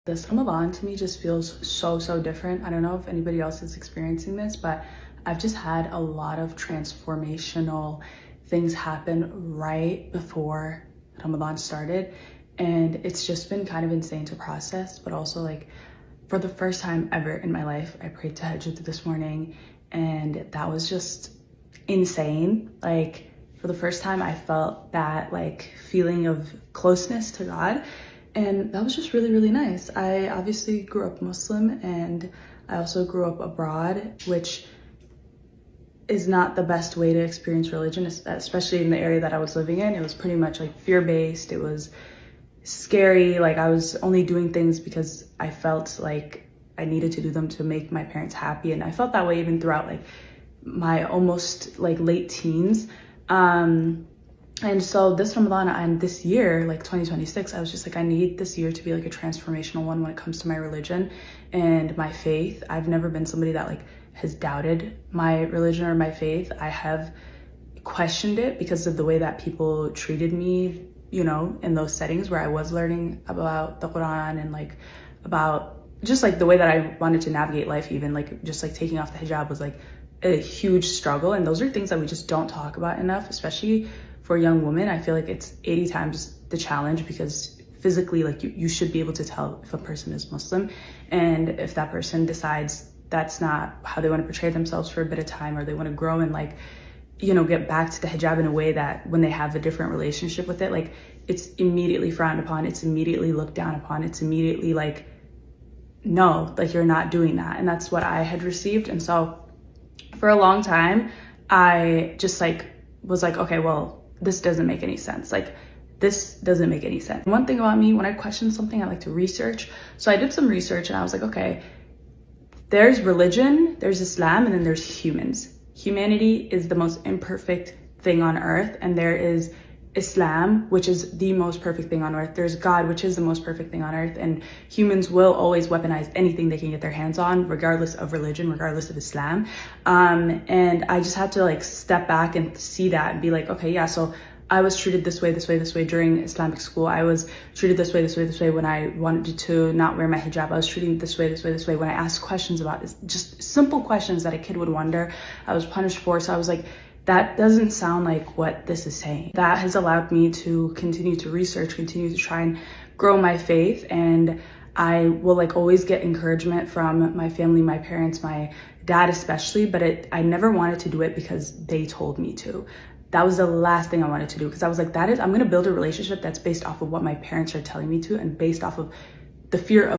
This Ramadan to me just feels so different. I don't know if anybody else is experiencing this, but I've just had a lot of transformational things happen right before Ramadan started. And it's just been kind of insane to process, but also like for the first time ever in my life, I prayed Tebhej this morning and that was just insane. Like for the first time, I felt that like feeling of closeness to God. And that was just really nice. I obviously grew up Muslim and I also grew up abroad, which is not the best way to experience religion, especially in the area that I was living in. It was pretty much like fear-based. It was scary. Like I was only doing things because I felt like I needed to do them to make my parents happy. And I felt that way even throughout like my almost like late teens. And so this Ramadan and this year, like 2026, I was just like, I need this year to be like a transformational one when it comes to my religion and my faith. I've never been somebody that like has doubted my religion or my faith. I have questioned it because of the way that people treated me, you know, in those settings where I was learning about the Quran and like about just like the way that I wanted to navigate life, even like just like taking off the hijab was like a huge struggle. And those are things that we just don't talk about enough, especially for young women. I feel like it's 80 times the challenge because physically, like you should be able to tell if a person is Muslim. And if that person decides that's not how they want to portray themselves for a bit of time, or they want to grow and like, you know, get back to the hijab in a way that when they have a different relationship with it, like it's immediately frowned upon, it's immediately looked down upon, it's immediately like, no, like you're not doing that. And that's what I had received. And so for a long time, I just like was like, okay, well, this doesn't make any sense. Like this doesn't make any sense. One thing about me, when I question something, I like to research. So I did some research and I was like, okay, there's religion, there's Islam, and then there's humans. Humanity is the most imperfect thing on earth, and there is Islam, which is the most perfect thing on earth. There's God, which is the most perfect thing on earth, and humans will always weaponize anything they can get their hands on, regardless of religion, regardless of Islam. And I just had to like step back and see that and be like, okay, yeah, so I was treated this way during Islamic school. I was treated this way when I wanted to not wear my hijab. I was treated this way when I asked questions about this, just simple questions that a kid would wonder. I was punished for. So I was like, that doesn't sound like what this is saying. That has allowed me to continue to research, continue to try and grow my faith. And I will like always get encouragement from my family, my parents, my dad especially, but I never wanted to do it because they told me to. That was the last thing I wanted to do, because I was like, I'm gonna build a relationship that's based off of what my parents are telling me to and based off of the fear of